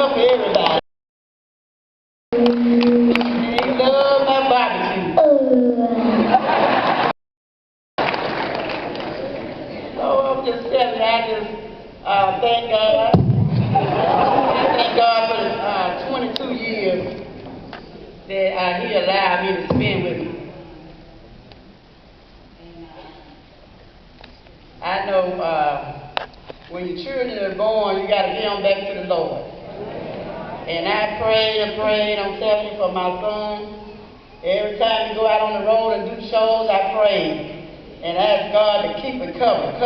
enough for everybody. He love my barbecue. So I'm just telling you, I just thank God. Thank God for the 22 years that He allowed me to spend with me. I know when your children are born, you got to get them back to the Lord. And I prayed and prayed, I'm telling you, for my son. Every time you go out on the road and do shows, I prayed and asked God to keep it covered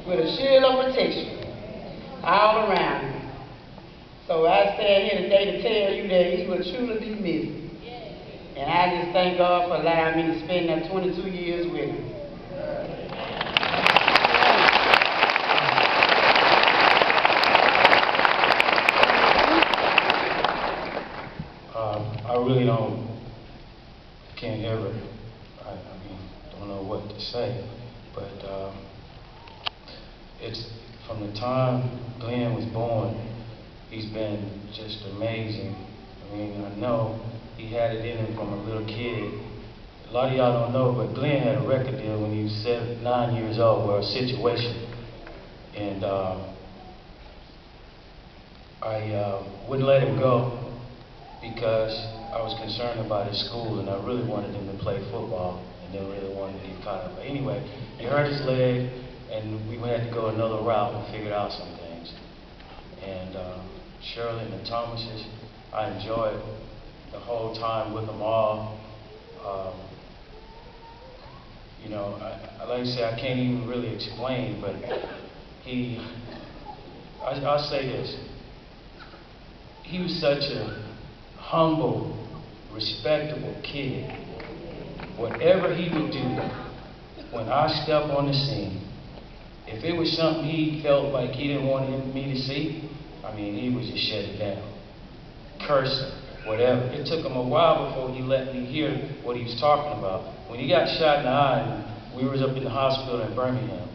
with a shield of protection all around him. So I stand here today to tell you that he will truly be missed. And I just thank God for allowing me to spend that 22 years with him. I really can't ever, don't know what to say, but it's from the time Glenn was born, he's been just amazing. I know he had it in him from a little kid. A lot of y'all don't know, but Glenn had a record deal when he was 9 years old, with a situation. And I wouldn't let him go because I was concerned about his school, and I really wanted him to play football, and didn't really want him to get caught up. But anyway, he hurt his leg, and we had to go another route and figured out some things. And Shirley and the Thomases, I enjoyed the whole time with them all. I like to say, I can't even really explain, but I'll say this. He was such a humble, respectable kid. Whatever he would do, when I stepped on the scene, if it was something he felt like he didn't want me to see, he would just shut it down. Cursing, whatever. It took him a while before he let me hear what he was talking about. When he got shot in the eye, and we was up in the hospital in Birmingham,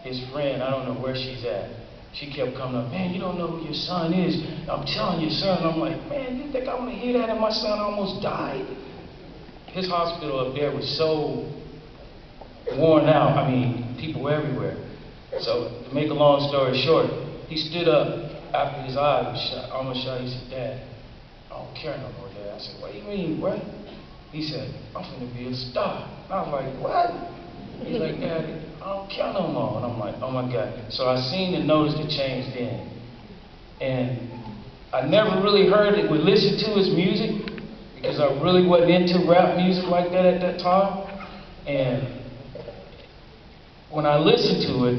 his friend, I don't know where she's at, she kept coming up, man, you don't know who your son is. I'm telling you, son. I'm like, man, you think I want to hear that? And my son almost died. His hospital up there was so worn out. People everywhere. So to make a long story short, he stood up after his eye was shot, almost shot. He said, Dad, I don't care no more, Dad. I said, what do you mean, what? He said, I'm finna be a star. And I was like, what? He's like, Daddy, I don't care no more. And I'm like, oh my God. So I seen and noticed the change then. And I never really would listen to his music because I really wasn't into rap music like that at that time. And when I listened to it,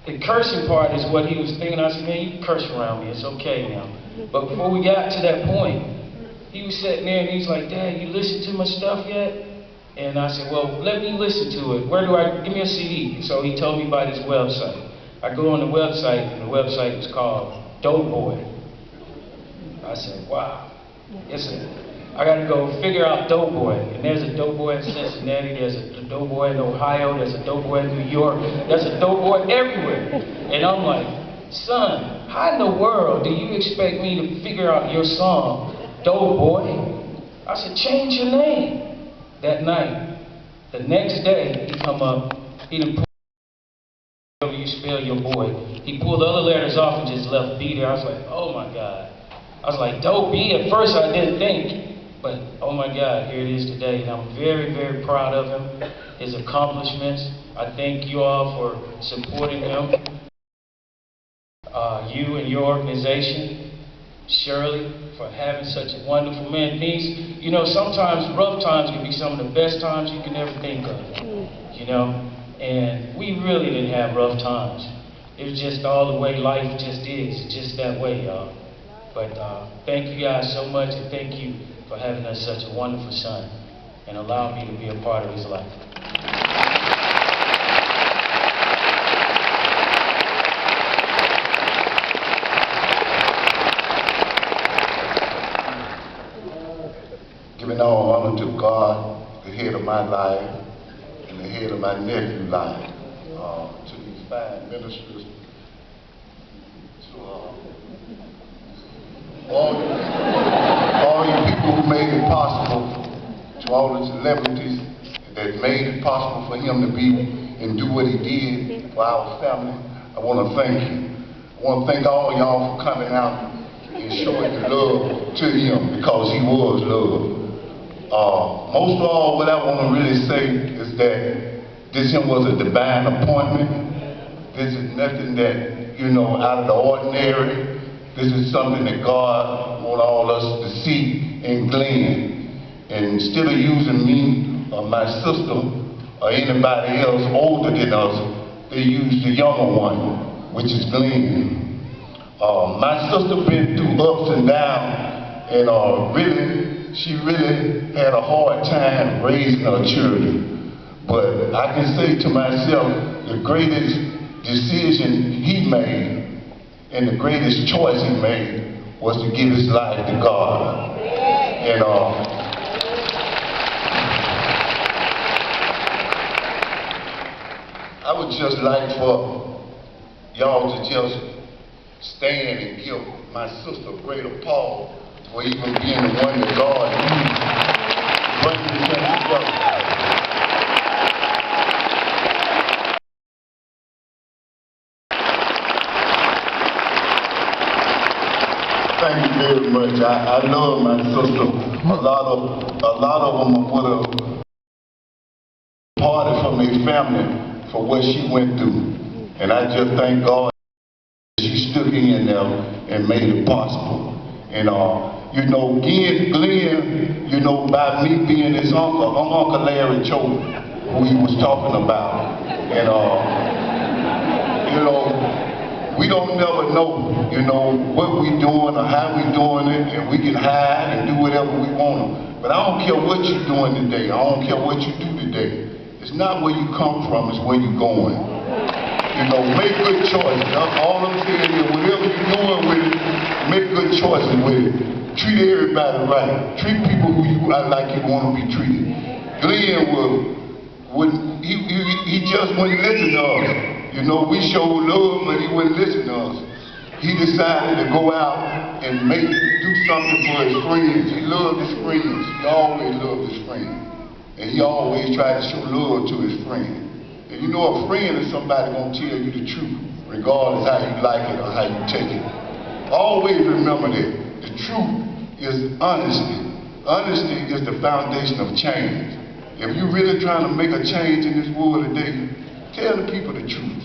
the cursing part is what he was thinking. I said, man, you can curse around me. It's okay now. But before we got to that point, he was sitting there and he's like, Dad, you listen to my stuff yet? And I said, well, let me listen to it. Give me a CD. So he told me about his website. I go on the website, and the website was called Dope Boy. I said, wow. I got to go figure out Dope Boy. And there's a Dope Boy in Cincinnati. There's a Dope Boy in Ohio. There's a Dope Boy in New York. There's a Dope Boy everywhere. And I'm like, son, how in the world do you expect me to figure out your song, Dope Boy? I said, change your name. That night, the next day, he come up, he done pulled however you spell your boy. He pulled the other letters off and just left B there. I was like, oh my God. I was like, Dope B. At first I didn't think, but oh my God, here it is today. And I'm very, very proud of him, his accomplishments. I thank you all for supporting him. You and your organization, Shirley, for having such a wonderful man. Sometimes rough times can be some of the best times you can ever think of. And we really didn't have rough times. It was just all the way life just is. It's just that way, y'all. But thank you guys so much, and thank you for having us such a wonderful son and allowing me to be a part of his life. Giving all honor to God, the head of my life, and the head of my nephew's life, to these fine ministers, to all you people who made it possible, to all the celebrities that made it possible for him to be and do what he did for our family, I want to thank you. I want to thank all y'all for coming out and showing the love to him, because he was love. Most of all, what I want to really say is that this was a divine appointment. This is nothing that, out of the ordinary. This is something that God wants all us to see and glean. And instead of using me or my sister or anybody else older than us, they use the younger one, which is Glenn. My sister been through ups and downs, and she really had a hard time raising her children. But I can say to myself, the greatest decision he made and the greatest choice he made was to give his life to God. And I would just like for y'all to just stand and give my sister a great applause for even being the one that God used to bring this thing together. Thank you very much. I love my sister. A lot of them would have parted from their family for what she went through. And I just thank God she stood in there and made it possible. And Glenn, by me being his uncle, I'm Uncle Larry Cho, who he was talking about. And we don't never know, what we doing or how we doing it, and we can hide and do whatever we want. But I don't care what you're doing today. I don't care what you do today. It's not where you come from, it's where you're going. Make good choices. All I'm saying is, whatever you're doing with it, make good choices with it. Treat everybody right. Treat people who you like you want to be treated. Glenn he just wouldn't listen to us. We showed love, but he wouldn't listen to us. He decided to go out and do something for his friends. He loved his friends. He always loved his friends. And he always tried to show love to his friends. And a friend is somebody gonna tell you the truth, regardless how you like it or how you take it. Always remember that. The truth is honesty. Honesty is the foundation of change. If you're really trying to make a change in this world today, tell the people the truth.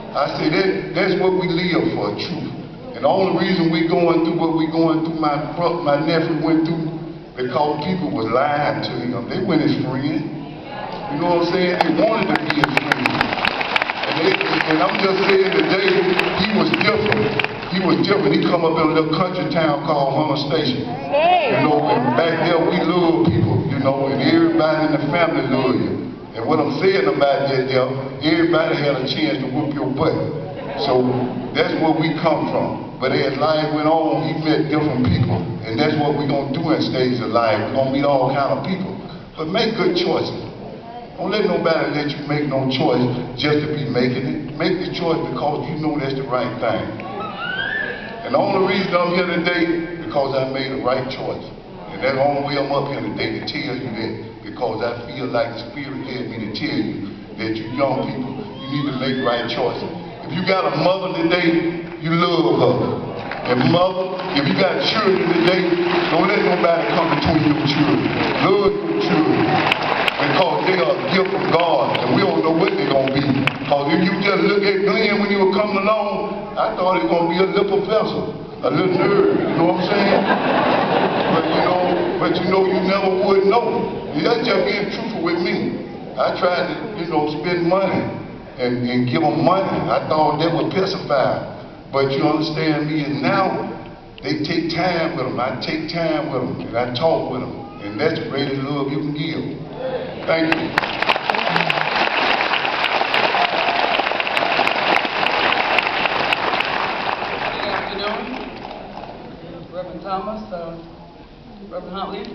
I say that's what we live for, truth. And the only reason we're going through what we're going through, my nephew went through, because people was lying to him. They weren't his friend. You know what I'm saying? They wanted to be his friend. And I'm just saying today, he was different. He was different. He come up in a little country town called Hunter Station. And back there we love people, and everybody in the family love you. And what I'm saying about that there, everybody had a chance to whoop your butt. So that's where we come from. But as life went on, he met different people. And that's what we're going to do in stages of life. We're going to meet all kind of people. But make good choices. Don't let nobody let you make no choice just to be making it. Make the choice because you know that's the right thing. And the only reason I'm here today, because I made the right choice. And that's the only way I'm up here today, to tell you that. Because I feel like the Spirit led me to tell you that you young people, you need to make right choices. If you got a mother today, you love her. And mother, if you got children today, don't let nobody come between your children. Love your children. Because they are a gift from God, and we don't know what they're going to be. Because if you just look at Glenn when he was coming along, I thought he was going to be a little professor, a little nerd, you know what I'm saying? But you never would know. That's just being truthful with me. I tried to, spend money and give them money. I thought that would pacify. But you understand me, and now they take time with them. I take time with them, and I talk with them. And that's the greatest love you can give. Thank you. Good afternoon, Reverend Thomas, Reverend Huntley.